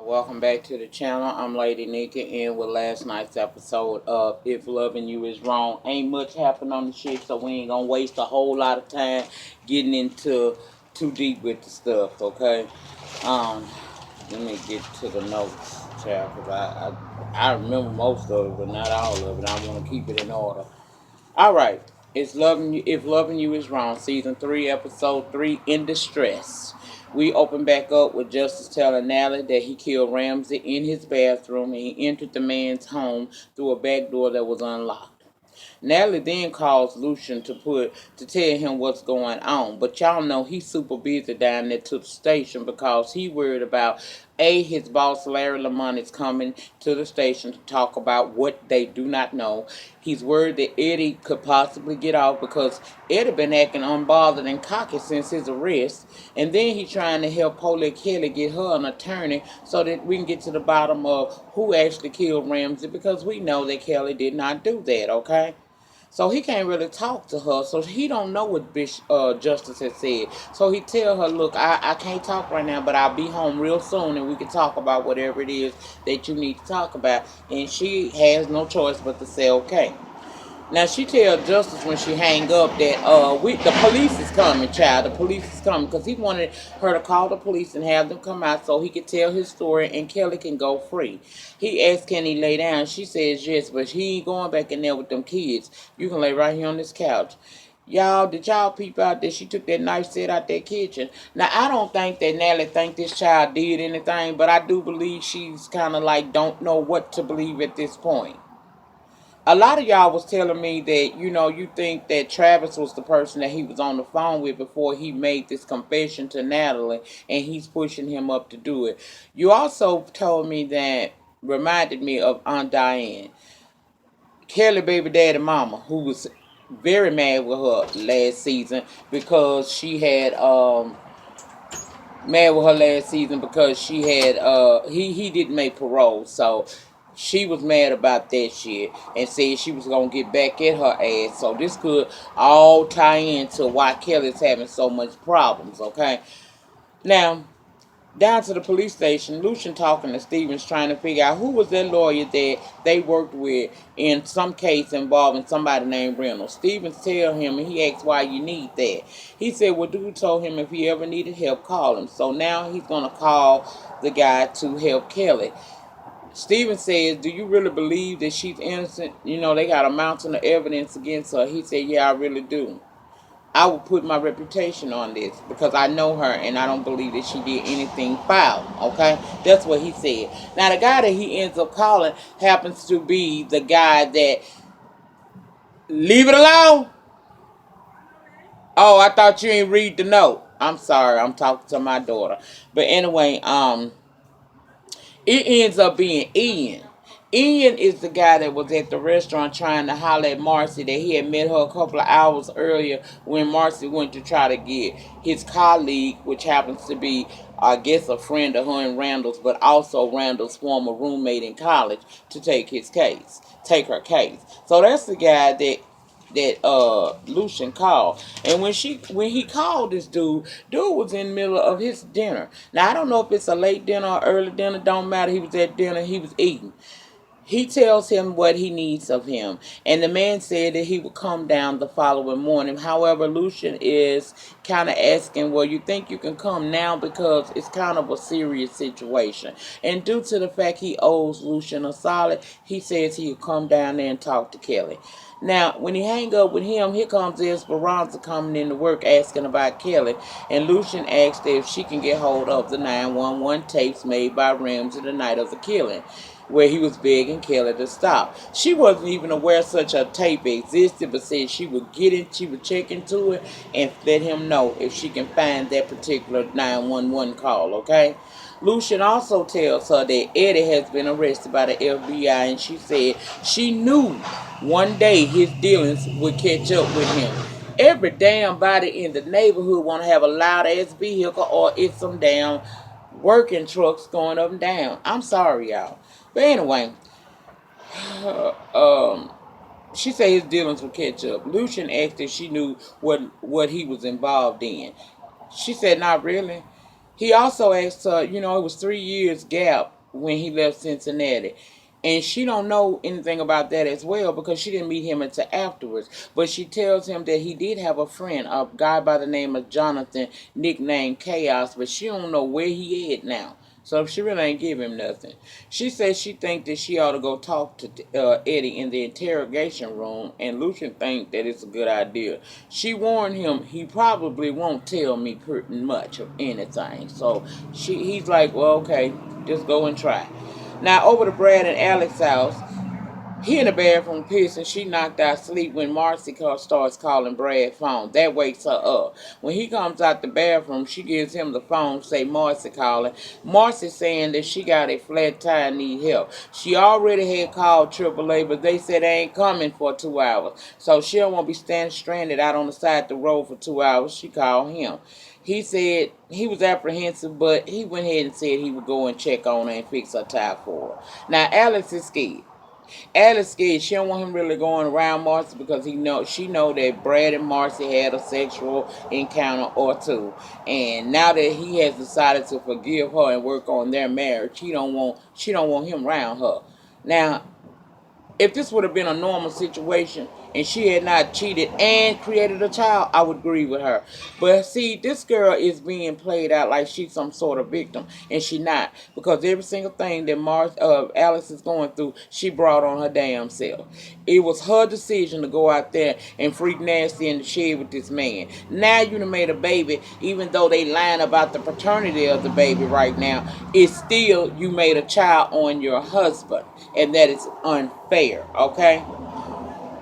Welcome back to the channel. I'm Lady Nika, and with last night's episode of If Loving You Is Wrong. Ain't much happened on the shit, so we ain't gonna waste a whole lot of time getting into too deep with the stuff, okay? Um, Let me get to the notes, child, because I remember most of it, but not all of it. I want to keep it in order. All right. It's loving you. If loving you is wrong, season 3, episode 3, in distress. We open back up with Justice telling Nally that he killed Ramsey in his bathroom and he entered the man's home through a back door that was unlocked. Natalie then calls Lucian to tell him what's going on. But y'all know he's super busy down there to the station because he worried about his boss Larry Lamont is coming to the station to talk about what they do not know. He's worried that Eddie could possibly get off because Eddie been acting unbothered and cocky since his arrest. And then he's trying to help Paulette Kelly get her an attorney so that we can get to the bottom of who actually killed Ramsey, because we know that Kelly did not do that, okay? So he can't really talk to her. So he don't know what Justice has said. So he tell her, look, I can't talk right now, but I'll be home real soon and we can talk about whatever it is that you need to talk about. And she has no choice but to say okay. Now she tell Justice when she hang up that the police is coming, child. The police is coming because he wanted her to call the police and have them come out so he could tell his story and Kelly can go free. He asked, can he lay down? She says yes, but he ain't going back in there with them kids. You can lay right here on this couch. Y'all, did y'all peep out that she took that knife set out that kitchen? Now, I don't think that Nellie think this child did anything, but I do believe she's kind of like don't know what to believe at this point. A lot of y'all was telling me that, you think that Travis was the person that he was on the phone with before he made this confession to Natalie, and he's pushing him up to do it. You also told me that, reminded me of Aunt Diane, Kelly baby daddy mama, who was very mad with her last season because she had mad with her last season because she had he didn't make parole, so she was mad about that shit and said she was gonna get back at her ass. So this could all tie into why Kelly's having so much problems, okay? Now, down to the police station, Lucian talking to Stevens trying to figure out who was that lawyer that they worked with in some case involving somebody named Reynolds. Stevens tell him and he asks why you need that. He said, well, dude told him if he ever needed help, call him. So now he's going to call the guy to help Kelly. Stevens says, do you really believe that she's innocent? They got a mountain of evidence against her. He said, yeah, I really do. I would put my reputation on this because I know her and I don't believe that she did anything foul. Okay? That's what he said. Now, the guy that he ends up calling happens to be the guy that. Leave it alone. Oh, I thought you ain't read the note. I'm sorry. I'm talking to my daughter. But anyway, it ends up being Ian. Ian is the guy that was at the restaurant trying to holler at Marcy that he had met her a couple of hours earlier when Marcy went to try to get his colleague, which happens to be, I guess, a friend of her and Randall's, but also Randall's former roommate in college, to take her case. So that's the guy that Lucian called. And when he called this dude was in the middle of his dinner. Now I don't know if it's a late dinner or early dinner, don't matter. He was at dinner, he was eating. He tells him what he needs of him. And the man said that he would come down the following morning. However, Lucian is kind of asking, well, you think you can come now because it's kind of a serious situation. And due to the fact he owes Lucian a solid, he says he'll come down there and talk to Kelly. Now, when he hang up with him, here comes Esperanza coming into work asking about Kelly. And Lucian asks if she can get hold of the 911 tapes made by Ramsey the night of the killing, where he was begging Kelly to stop. She wasn't even aware such a tape existed, but said she would check into it and let him know if she can find that particular 911 call, okay? Lucian also tells her that Eddie has been arrested by the FBI, and she said she knew one day his dealings would catch up with him. Every damn body in the neighborhood want to have a loud ass vehicle or it's some damn working trucks going up and down. I'm sorry, y'all. But anyway, um, she said his dealings would catch up. Lucian asked if she knew what he was involved in. She said not really. He also asked her, it was 3 years gap when he left Cincinnati. And she don't know anything about that as well because she didn't meet him until afterwards. But she tells him that he did have a friend, a guy by the name of Jonathan, nicknamed Chaos, but she don't know where he is now. So she really ain't give him nothing. She says she think that she ought to go talk to Eddie in the interrogation room, and Lucian think that it's a good idea. She warned him he probably won't tell me pretty much of anything. So he's like, well, okay, just go and try. Now over to Brad and Alex's house. He in the bathroom pissing. She knocked out sleep when Marcy starts calling Brad's phone. That wakes her up. When he comes out the bathroom, she gives him the phone, say Marcy calling. Marcy saying that she got a flat tire and need help. She already had called AAA, but they said they ain't coming for 2 hours. So she don't want to be standing stranded out on the side of the road for 2 hours. She called him. He said he was apprehensive, but he went ahead and said he would go and check on her and fix her tire for her. Now Alex is scared. Alice scared. She don't want him really going around Marcy because she know that Brad and Marcy had a sexual encounter or two, and now that he has decided to forgive her and work on their marriage, she don't want him around her. Now if this would have been a normal situation and she had not cheated and created a child, I would agree with her. But see, this girl is being played out like she's some sort of victim, and she not. Because every single thing that Alice is going through, she brought on her damn self. It was her decision to go out there and freak nasty in the shed with this man. Now you done made a baby, even though they lying about the paternity of the baby right now, it's still you made a child on your husband, and that is unfair, okay?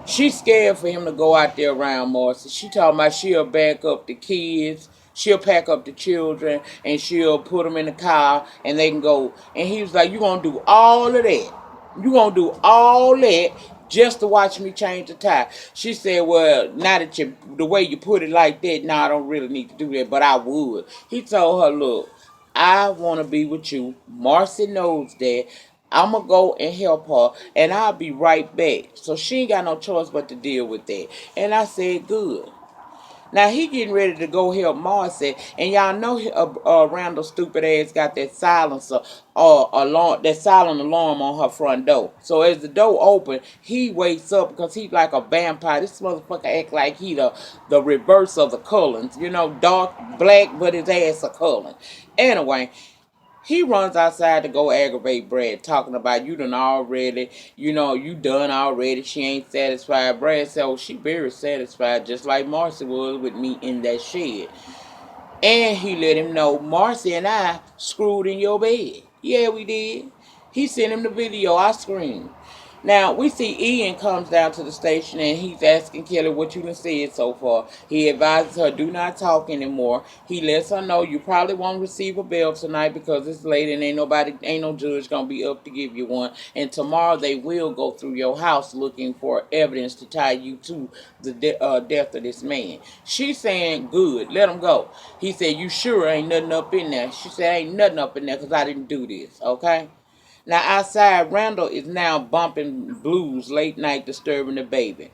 She's scared for him to go out there around Marcy. She talking about she'll back up the kids, she'll pack up the children, and she'll put them in the car, and they can go. And he was like, you going to do all of that. You going to do all that just to watch me change the tire. She said, well, now that the way you put it like that, I don't really need to do that, but I would. He told her, look, I want to be with you. Marcy knows that. I'm going to go and help her, and I'll be right back. So she ain't got no choice but to deal with that. And I said, good. Now he getting ready to go help Marcy, and y'all know Randall stupid ass got that silencer or alarm, that silent alarm on her front door. So as the door open, he wakes up because he's like a vampire. This motherfucker act like he the reverse of the Cullens, dark black, but his ass a Cullen. Anyway, he runs outside to go aggravate Brad, talking about you done already, you done already. She ain't satisfied. Brad said, oh, she very satisfied, just like Marcy was with me in that shed. And he let him know, Marcy and I screwed in your bed. Yeah, we did. He sent him the video. I screamed. Now, we see Ian comes down to the station and he's asking Kelly what you done said so far. He advises her, do not talk anymore. He lets her know you probably won't receive a bail tonight because it's late and ain't no judge gonna be up to give you one. And tomorrow they will go through your house looking for evidence to tie you to the death of this man. She's saying, good, let him go. He said, you sure ain't nothing up in there? She said, ain't nothing up in there because I didn't do this, okay? Now outside, Randall is now bumping blues late night, disturbing the baby.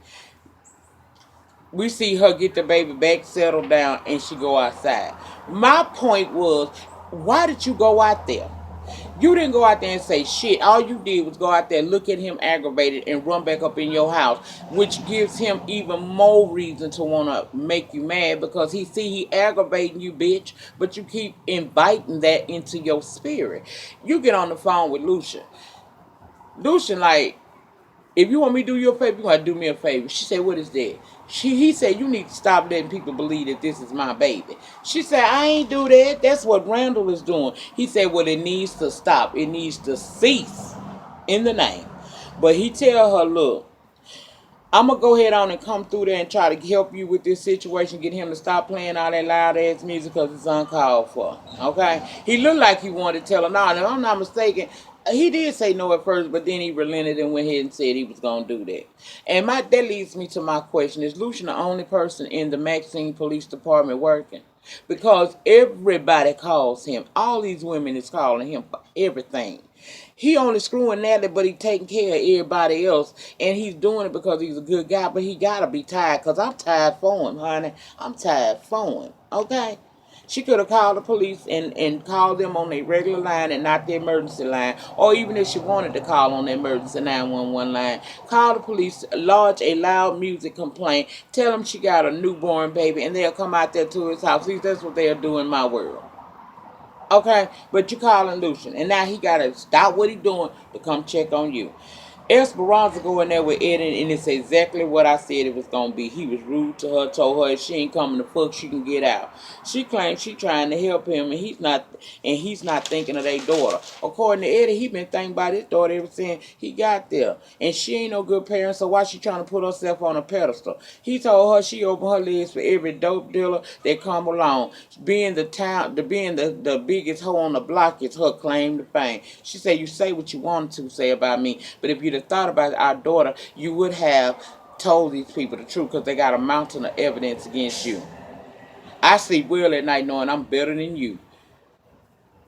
We see her get the baby back, settle down, and she go outside. My point was, why did you go out there? You didn't go out there and say shit. All you did was go out there, look at him aggravated, and run back up in your house, which gives him even more reason to want to make you mad because he aggravating you, bitch, but you keep inviting that into your spirit. You get on the phone with Lucia. Lucia, like, if you want me to do you a favor, you gotta do me a favor. She said, what is that? He said, you need to stop letting people believe that this is my baby. She said, I ain't do that. That's what Randall is doing. He said, well, it needs to stop. It needs to cease in the name. But he tell her, look, I'm going to go ahead on and come through there and try to help you with this situation. Get him to stop playing all that loud ass music because it's uncalled for. Okay? He looked like he wanted to tell her, no, if I'm not mistaken, he did say no at first, but then he relented and went ahead and said he was going to do that. And that leads me to my question. Is Lucian the only person in the Maxine Police Department working? Because everybody calls him. All these women is calling him for everything. He only screwing Natalie, but he taking care of everybody else. And he's doing it because he's a good guy, but he got to be tired because I'm tired for him, honey. I'm tired for him, okay? She could have called the police and called them on their regular line and not the emergency line. Or even if she wanted to call on the emergency 911 line, call the police, lodge a loud music complaint, tell them she got a newborn baby, and they'll come out there to his house. See, that's what they'll do in my world. Okay, but you calling Lucian, and now he gotta stop what he doing to come check on you. Esperanza go in there with Eddie, and it's exactly what I said it was gonna be. He was rude to her, told her if she ain't coming to fuck, she can get out. She claims she trying to help him, and he's not thinking of their daughter. According to Eddie, he been thinking about his daughter ever since he got there, and she ain't no good parent. So why she trying to put herself on a pedestal? He told her she opened her legs for every dope dealer that come along. Being the biggest hoe on the block is her claim to fame. She said, "You say what you wanted to say about me, but if you'd have thought about our daughter, you would have told these people the truth because they got a mountain of evidence against you. I sleep well at night knowing I'm better than you."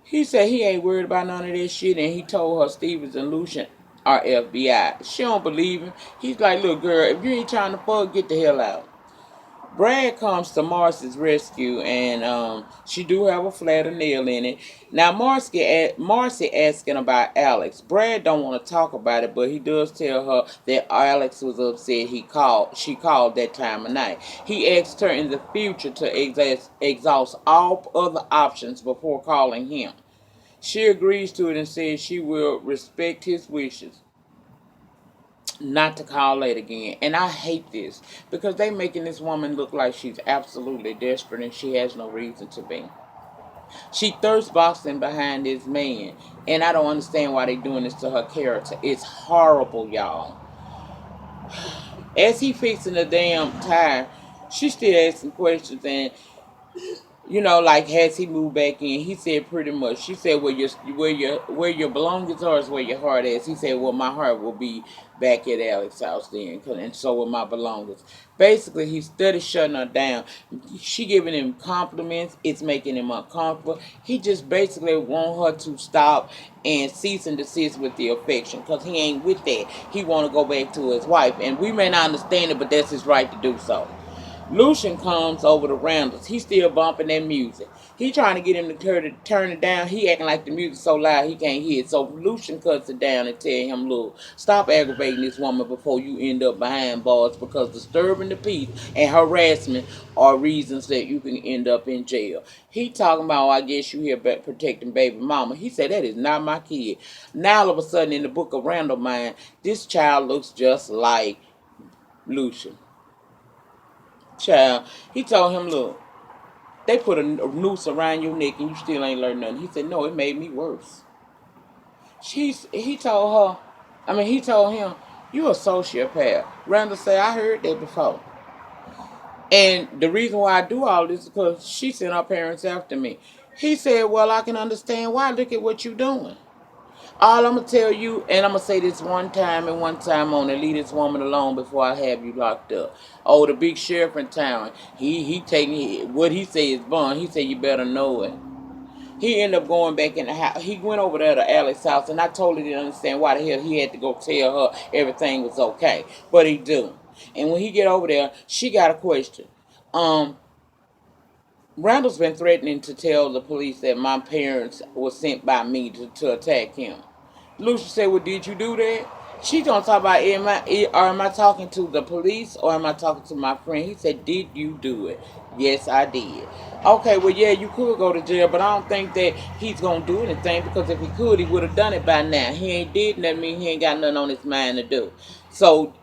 He said he ain't worried about none of this shit, and he told her Stevens and Lucian are FBI. She don't believe him. He's like, "Look, girl, if you ain't trying to fuck, get the hell out." Brad comes to Marcy's rescue, and she do have a flat of nail in it. Now Marcy asking about Alex. Brad don't want to talk about it, but he does tell her that Alex was upset. She called that time of night. He asked her in the future to exhaust all other options before calling him. She agrees to it and says she will respect his wishes not to call late again. And I hate this because they making this woman look like she's absolutely desperate and she has no reason to be. She thirst boxing behind this man, and I don't understand why they doing this to her character. It's horrible, y'all. As he fixing the damn tire, she still asking questions, and like has he moved back in? He said pretty much. She said where your belongings are is where your heart is. He said, well, my heart will be back at Alex's house then, and so will my belongings. Basically, he's steady shutting her down. She giving him compliments. It's making him uncomfortable. He just basically want her to stop and cease and desist with the affection because he ain't with that. He want to go back to his wife, and we may not understand it, but that's his right to do so. Lucian comes over to Randall's. He's still bumping that music. He trying to get him to turn it down. He acting like the music so loud he can't hear it. So Lucian cuts it down and tell him, look, stop aggravating this woman before you end up behind bars because disturbing the peace and harassment are reasons that you can end up in jail. He talking about, I guess you here protecting baby mama. He said, that is not my kid. Now all of a sudden in the book of Randall mind, this child looks just like Lucian. Child, he told him, look, they put a noose around your neck and you still ain't learned nothing. He said, no, it made me worse. He told him, you a sociopath. Randall said, I heard that before. And the reason why I do all this is because she sent her parents after me. He said, well, I can understand why. Look at what you doing. All I'm going to tell you, and I'm going to say this one time and one time only, leave this woman alone before I have you locked up. Oh, the big sheriff in town, he taking, what he say is bond. He said, you better know it. He ended up going back in the house. He went over there to Alex's house, and I totally didn't understand why the hell he had to go tell her everything was okay. But he do. And when he get over there, she got a question. Randall's been threatening to tell the police that my parents were sent by me to attack him. Lucia said, well, did you do that? She's going to talk about, am I talking to the police or am I talking to my friend? He said, did you do it? Yes, I did. Okay, well, yeah, you could go to jail, but I don't think that he's going to do anything because if he could, he would have done it by now. He ain't did nothing, mean he ain't got nothing on his mind to do. So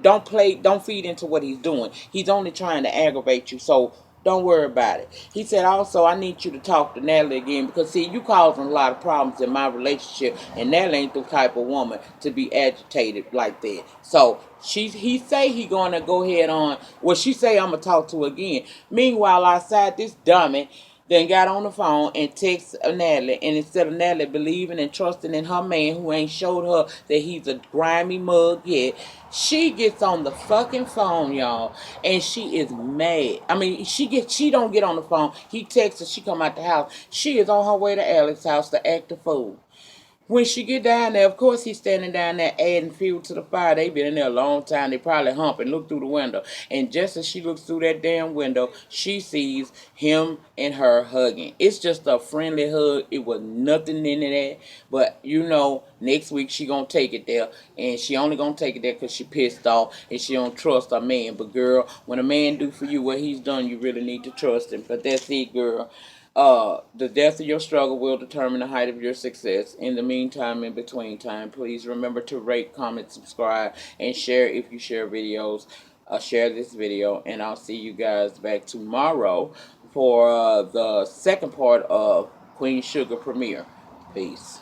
don't feed into what he's doing. He's only trying to aggravate you. So don't worry about it. He said, also, I need you to talk to Natalie again because, see, you causing a lot of problems in my relationship, and Natalie ain't the type of woman to be agitated like that. So he say he going to go ahead on, well, she say I'm going to talk to her again. Meanwhile, outside, this dummy then got on the phone and text Natalie, and instead of Natalie believing and trusting in her man who ain't showed her that he's a grimy mug yet, she gets on the fucking phone, y'all, and she is mad. I mean, she don't get on the phone. He texts her, she come out the house. She is on her way to Alex's house to act a fool. When she get down there, of course he's standing down there adding fuel to the fire. They been in there a long time. They probably humping, look through the window. And just as she looks through that damn window, she sees him and her hugging. It's just a friendly hug. It was nothing into that. But you know, next week she gonna take it there. And she only gonna take it there because she pissed off and she don't trust her man. But girl, when a man do for you what he's done, you really need to trust him. But that's it, girl. The depth of your struggle will determine the height of your success. In the meantime, in between time, please remember to rate, comment, subscribe, and share if you share videos. Share this video, and I'll see you guys back tomorrow for the second part of Queen Sugar premiere. Peace.